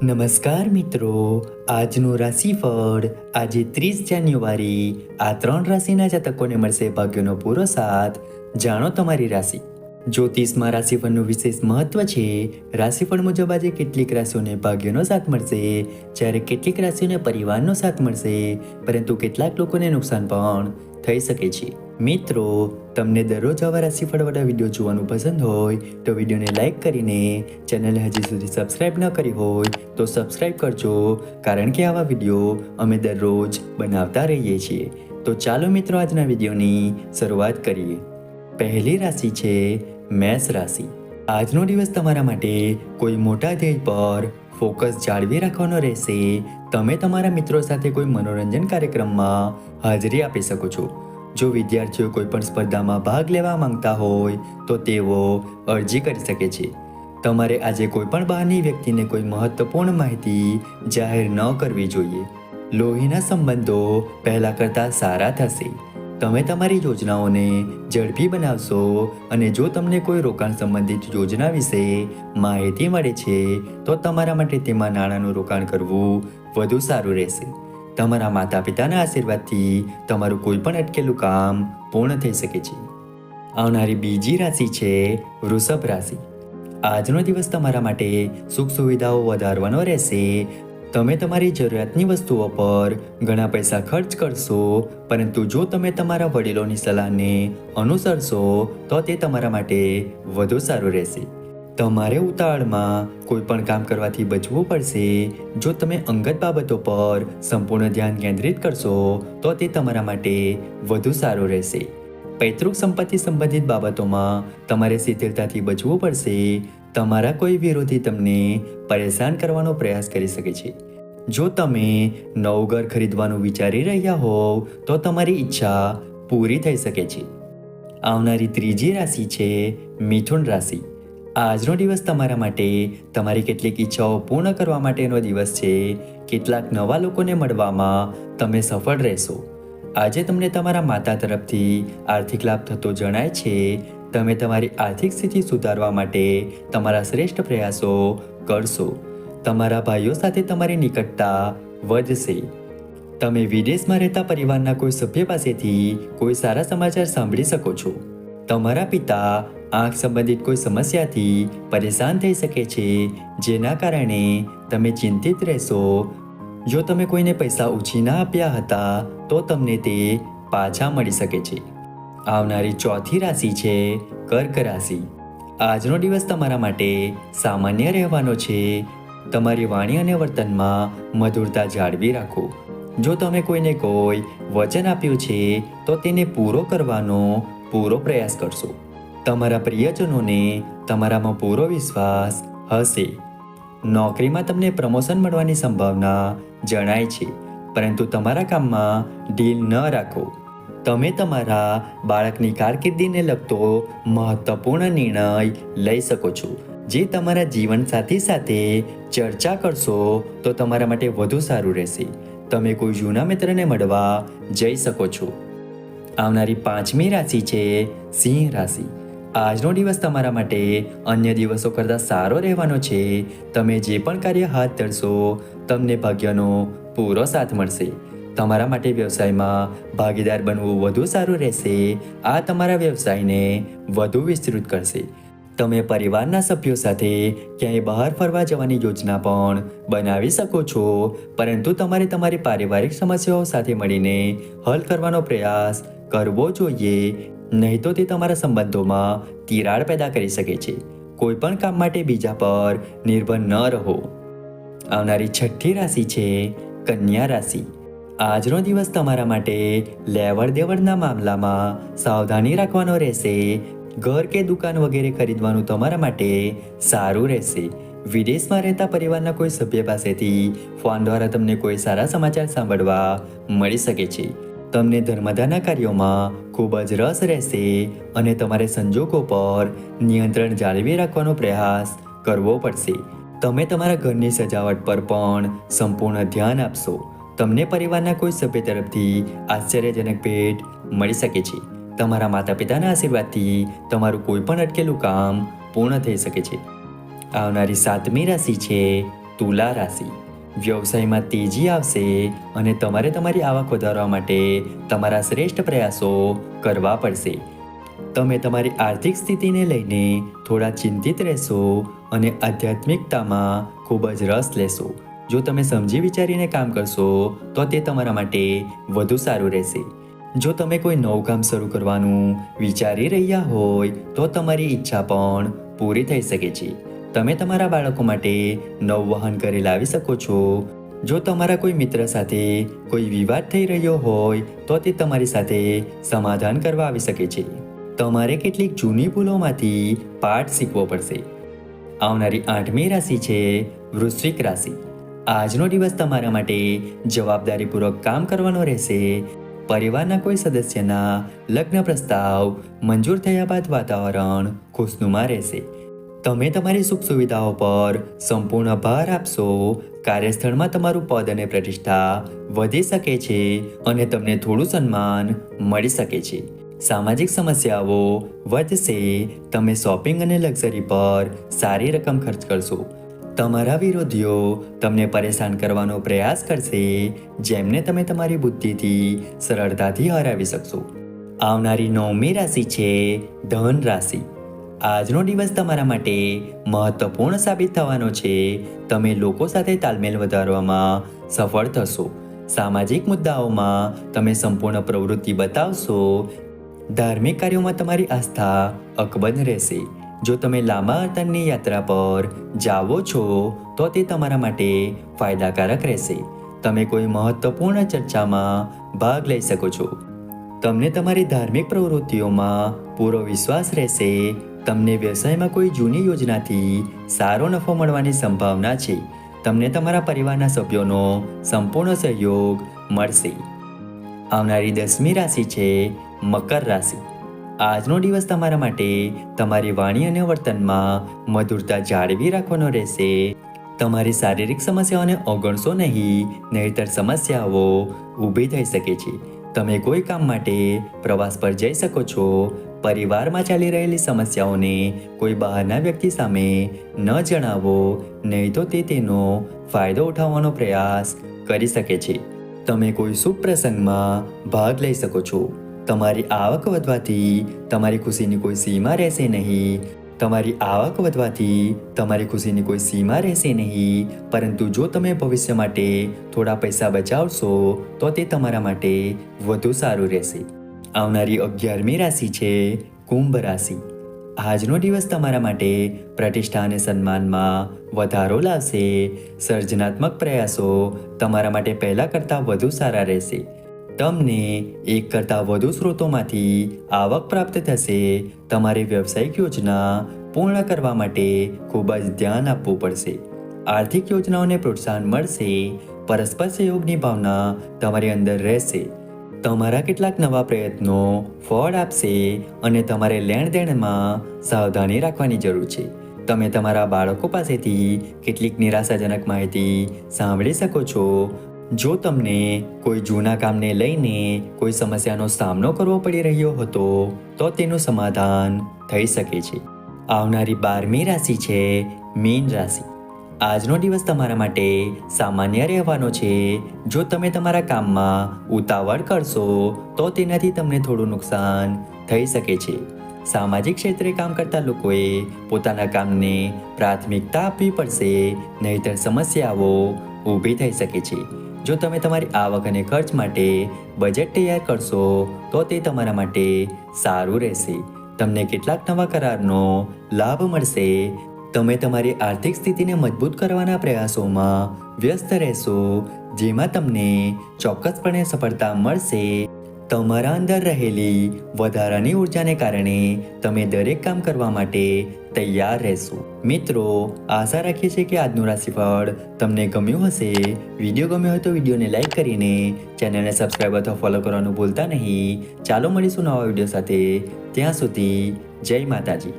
નમસ્કાર મિત્રો, આજનું રાશિફળ આજે 30 જાન્યુઆરી આ 3 રાશિના જાતકોને મળશે ભાગ્યનો પૂરો સાથ. જાણો તમારી રાશિ. જ્યોતિષમાં રાશિફળનું વિશેષ મહત્વ છે. રાશિફળ મુજબ આજે કેટલીક રાશિઓને ભાગ્યનો સાથ મળશે, જ્યારે કેટલીક રાશિઓને પરિવારનો સાથ મળશે, પરંતુ કેટલાક લોકોને નુકસાન પણ થઈ શકે છે. મિત્રો, તમને દરરોજ આવા રાશિફળવાળા વિડીયો જોવાનું પસંદ હોય તો વિડીયોને લાઈક કરીને ચેનલને હજી સુધી સબસ્ક્રાઇબ ન કરી હોય તો સબસ્ક્રાઇબ કરજો, કારણ કે આવા વિડીયો અમે દરરોજ બનાવતા રહીએ છીએ. તો ચાલો મિત્રો, આજના વિડીયોની શરૂઆત કરીએ. પહેલી રાશિ છે મેષ રાશિ. આજનો દિવસ તમારા માટે કોઈ મોટા ધ્યેય પર ફોકસ જાળવી રાખવાનો રહેશે. તમે તમારા મિત્રો સાથે કોઈ મનોરંજન કાર્યક્રમમાં હાજરી આપી શકો છો. જો વિદ્યાર્થીઓ કોઈ પણ સ્પર્ધામાં ભાગ લેવા માંગતા હોય તો તેઓ અરજી કરી શકે છે. તમારે આજે કોઈ પણ બહારની વ્યક્તિને કોઈ મહત્વપૂર્ણ માહિતી જાહેર ન કરવી જોઈએ. લોહીના સંબંધો પહેલા કરતાં સારા થશે. તમે તમારી યોજનાઓને ઝડપી બનાવશો, અને જો તમને કોઈ રોકાણ સંબંધિત યોજના વિશે માહિતી મળે છે તો તમારા માટે તેમાં નાણાંનું રોકાણ કરવું વધુ સારું રહેશે. તમારા માતા પિતાના આશીર્વાદથી તમારું કોઈ પણ અટકેલું કામ પૂર્ણ થઈ શકે છે. આવનારી બીજી રાશિ છે વૃષભ રાશિ. આજનો દિવસ તમારા માટે સુખ સુવિધાઓ વધારવાનો રહેશે. તમે તમારી જરૂરિયાતની વસ્તુઓ પર ઘણા પૈસા ખર્ચ કરશો, પરંતુ જો તમે તમારા વડીલોની સલાહને અનુસરશો તો તે તમારા માટે વધુ સારું રહેશે. તમારે ઉતાવળમાં કોઈ પણ કામ કરવાથી બચવું પડશે. જો તમે અંગત બાબતો પર સંપૂર્ણ ધ્યાન કેન્દ્રિત કરશો તો તે તમારા માટે વધુ સારું રહેશે. પૈતૃક સંપત્તિ સંબંધિત બાબતોમાં તમારે શિથિલતાથી બચવું પડશે. તમારા કોઈ વિરોધી તમને પરેશાન કરવાનો પ્રયાસ કરી શકે છે. જો તમે નવું ઘર ખરીદવાનું વિચારી રહ્યા હોવ તો તમારી ઈચ્છા પૂરી થઈ શકે છે. આવનારી ત્રીજી રાશિ છે મિથુન રાશિ. આજનો દિવસ તમારા માટે તમારી કેટલીક ઈચ્છાઓ પૂર્ણ કરવા માટેનો દિવસ છે. કેટલાક નવા લોકોને મળવામાં તમે સફળ રહેશો. આજે તમને તમારા માતા તરફથી આર્થિક લાભ થતો જણાય છે. તમે તમારી આર્થિક સ્થિતિ સુધારવા માટે તમારા શ્રેષ્ઠ પ્રયાસો કરશો. તમારા ભાઈઓ સાથે તમારી નિકટતા વધશે. તમે વિદેશમાં રહેતા પરિવારના કોઈ સભ્ય પાસેથી કોઈ સારા સમાચાર સાંભળી શકો છો. તમારા પિતા આંખ સંબંધિત કોઈ સમસ્યાથી પરેશાન થઈ શકે છે, જેના કારણે તમે ચિંતિત રહેશો. જો તમે કોઈને પૈસા ઉછીના આપ્યા હતા તો તમને તે પાછા મળી શકે છે. આવનારી ચોથી રાશિ છે કર્ક રાશિ. આજનો દિવસ તમારા માટે સામાન્ય રહેવાનો છે. તમારી વાણી અને વર્તનમાં મધુરતા જાળવી રાખો. જો તમે કોઈને કોઈ વચન આપ્યું છે તો તેને પૂરો કરવાનો પૂરો પ્રયાસ કરશો. તમારા પ્રિયજનોને તમારામાં પૂરો વિશ્વાસ હશે. નોકરીમાં તમને પ્રમોશન મળવાની સંભાવના જણાય છે, પરંતુ તમારા કામમાં ઢીલ ન રાખો. તમે તમારા બાળકની કારકિર્દીને લગતો મહત્વપૂર્ણ નિર્ણય લઈ શકો છો, જે તમારા જીવનસાથી સાથે ચર્ચા કરશો તો તમારા માટે વધુ સારું રહેશે. તમે કોઈ જૂના મિત્રને મળવા જઈ શકો છો. આવનારી પાંચમી રાશિ છે સિંહ રાશિ. આજનો દિવસ તમારા માટે અન્ય દિવસો કરતાં સારો રહેવાનો છે. તમે જે પણ કાર્ય હાથ ધરશો તમને ભાગ્યનો પૂરો સાથ મળશે. તમારા માટે વ્યવસાયમાં ભાગીદાર બનવું વધુ સારું રહેશે. આ તમારા વ્યવસાયને વધુ વિસ્તૃત કરશે. તમે પરિવારના સભ્યો સાથે ક્યાંય બહાર ફરવા જવાની યોજના પણ બનાવી શકો છો, પરંતુ તમારે તમારી પારિવારિક સમસ્યાઓ સાથે મળીને હલ કરવાનો પ્રયાસ કરવો જોઈએ, નહીં તો તે તમારા સંબંધોમાં તિરાડ પેદા કરી શકે છે. કોઈ પણ કામ માટે બીજા પર નિર્ભર ન રહો. આવનારી છઠ્ઠી રાશિ છે કન્યા રાશિ. આજનો દિવસ તમારા માટે લેવડ દેવડના મામલામાં સાવધાની રાખવાનો રહેશે. ઘર કે દુકાન વગેરે ખરીદવાનું તમારા માટે સારું રહેશે. વિદેશમાં રહેતા પરિવારના કોઈ સભ્ય પાસેથી ફોન દ્વારા તમને કોઈ સારા સમાચાર સાંભળવા મળી શકે છે. તમને ધર્મદાના કાર્યોમાં ખૂબ જ રસ રહેશે, અને તમારે સંજોગો પર નિયંત્રણ જાળવી રાખવાનો પ્રયાસ કરવો પડશે. તમે તમારા ઘરની સજાવટ પર પણ સંપૂર્ણ ધ્યાન આપશો. તમને પરિવારના કોઈ સભ્ય તરફથી આશ્ચર્યજનક ભેટ મળી શકે છે. તમારા માતા પિતાના આશીર્વાદથી તમારું કોઈ પણ અટકેલું કામ પૂર્ણ થઈ શકે છે. આવનારી સાતમી રાશિ છે તુલા રાશિ, વ્યવસાયમાં તેજી આવશે અને તમારે તમારી આવક વધારવા માટે તમારા શ્રેષ્ઠ પ્રયાસો કરવા પડશે. તમે તમારી આર્થિક સ્થિતિને લઈને થોડા ચિંતિત રહેશો અને આધ્યાત્મિકતામાં ખૂબ જ રસ લેશો. જો તમે સમજી વિચારીને કામ કરશો તો તે તમારા માટે વધુ સારું રહેશે. જો તમે કોઈ નવું કામ શરૂ કરવાનું વિચારી રહ્યા હોય તો તમારી ઈચ્છા પણ પૂરી થઈ શકે છે. તમે તમારા બાળકો માટે નવું વાહન ઘરે લાવી શકો છો. જો તમારા કોઈ મિત્ર સાથે કોઈ વિવાદ થઈ રહ્યો હોય તો તે તમારી સાથે સમાધાન કરવા આવી શકે છે. તમારે કેટલીક જૂની ભૂલોમાંથી પાઠ શીખવો પડશે. આવનારી 8મી રાશિ છે વૃશ્ચિક રાશિ. આજનો દિવસ તમારા માટે જવાબદારીપૂર્વક કામ કરવાનો રહેશે. પરિવારના કોઈ સદસ્યના લગ્ન પ્રસ્તાવ મંજૂર થયા બાદ વાતાવરણ ખુશનુમા રહેશે. તમે તમારી સુખ સુવિધાઓ પર સંપૂર્ણ ભાર આપશો. કાર્યસ્થળમાં તમારું પદ અને પ્રતિષ્ઠા વધી શકે છે અને તમને થોડું સન્માન મળી શકે છે. સામાજિક સમસ્યાઓ વધશે. તમે શોપિંગ અને લક્ઝરી પર સારી રકમ ખર્ચ કરશો. તમારા વિરોધીઓ તમને પરેશાન કરવાનો પ્રયાસ કરશે, જેમને તમે તમારી બુદ્ધિથી સરળતાથી હરાવી શકશો. આવનારી 9મી રાશિ છે ધન રાશિ. આજનો દિવસ તમારા માટે મહત્વપૂર્ણ સાબિત થવાનો છે. તમે લોકો સાથે તાલમેલ વધારવામાં સફળ થશો. સામાજિક મુદ્દાઓમાં તમે સંપૂર્ણ પ્રવૃત્તિ બતાવશો. ધાર્મિક કાર્યોમાં તમારી આસ્થા અકબંધ રહેશે. જો તમે લાંબા અંતરની યાત્રા પર જાઓ છો તો તે તમારા માટે ફાયદાકારક રહેશે. તમે કોઈ મહત્વપૂર્ણ ચર્ચામાં ભાગ લઈ શકો છો. તમને તમારી ધાર્મિક પ્રવૃત્તિઓમાં પૂરો વિશ્વાસ રહેશે. તમને વ્યવસાયમાં કોઈ જૂની યોજનાથી સારો નફો મળવાની સંભાવના છે. તમને તમારા પરિવારના સભ્યોનો સંપૂર્ણ સહયોગ મળશે. આવનારી 10મી રાશિ છે મકર રાશિ. આજનો દિવસ તમારા માટે તમારી વાણી અને વર્તનમાં મધુરતા જાળવી રાખવાનો રહેશે. તમારી શારીરિક સમસ્યાઓને અવગણશો નહીં, નહીંતર સમસ્યાઓ ઊભી થઈ શકે છે. તમે કોઈ કામ માટે પ્રવાસ પર જઈ શકો છો. પરિવારમાં ચાલી રહેલી સમસ્યાઓને કોઈ બહારના વ્યક્તિ સામે ન જણાવો, નહીં તો તે તેનો ફાયદો ઉઠાવવાનો પ્રયાસ કરી શકે છે. તમે કોઈ શુભ પ્રસંગમાં ભાગ લઈ શકો છો. તમારી આવક વધવાથી તમારી ખુશીની કોઈ સીમા રહેશે નહીં. તમારી આવક વધવાથી તમારી ખુશીની કોઈ સીમા રહેશે નહીં. પરંતુ જો તમે ભવિષ્ય માટે થોડા પૈસા બચાવશો તો તે તમારા માટે વધુ સારું રહેશે. આવનારી 11મી રાશિ છે કુંભ રાશિ. આજનો દિવસ તમારા માટે પ્રતિષ્ઠા અને સન્માનમાં વધારો લાવશે. સર્જનાત્મક પ્રયાસો તમારા માટે પહેલાં કરતાં વધુ સારા રહેશે. તમને એક કરતાં વધુ સ્ત્રોતોમાંથી આવક પ્રાપ્ત થશે. તમારી વ્યવસાયિક યોજના પૂર્ણ કરવા માટે ખૂબ જ ધ્યાન આપવું પડશે. આર્થિક યોજનાઓને પ્રોત્સાહન મળશે. પરસ્પર સહયોગની ભાવના તમારી અંદર રહેશે. તમારા કેટલાક નવા પ્રયત્નો ફળ આપશે અને તમારે લેણદેણમાં સાવધાની રાખવાની જરૂર છે. તમે તમારા બાળકો પાસેથી કેટલીક નિરાશાજનક માહિતી સાંભળી શકો છો. જો તમને કોઈ જૂના કામને લઈને કોઈ સમસ્યાનો સામનો કરવો પડી રહ્યો હતો તો તેનું સમાધાન થઈ શકે છે. આવનારી 12મી રાશિ છે મીન રાશિ. આજનો દિવસ તમારા માટે સામાન્ય રહેવાનો છે. જો તમે તમારા કામમાં ઉતાવળ કરશો તો તેનાથી તમને થોડું નુકસાન થઈ શકે છે. સામાજિક ક્ષેત્રે કામ કરતા લોકોએ પોતાના કામને પ્રાથમિકતા આપવી પડશે, નહીંતર સમસ્યાઓ ઊભી થઈ શકે છે. જો તમે તમારી આવક અને ખર્ચ માટે બજેટ તૈયાર કરશો તો તે તમારા માટે સારું રહેશે. તમને કેટલાક નવા કરારનો લાભ મળશે. તમે તમારી આર્થિક સ્થિતિને મજબૂત કરવાના પ્રયાસોમાં વ્યસ્ત રહેશો, જેમાં તમને ચોક્કસપણે સફળતા મળશે. તમારા અંદર રહેલી વધારાની ઉર્જાને કારણે તમે દરેક કામ કરવા માટે તૈયાર રહેશો. મિત્રો, આશા રાખીએ છીએ કે આજનું રાશિફળ તમને ગમ્યું હશે. વિડીયો ગમ્યો હોય તો વિડીયોને લાઈક કરીને ચેનલને સબસ્ક્રાઈબ અથવા ફોલો કરવાનું ભૂલતા નહીં. ચાલો મળીશું નવા વિડીયો સાથે. ત્યાં સુધી જય માતાજી.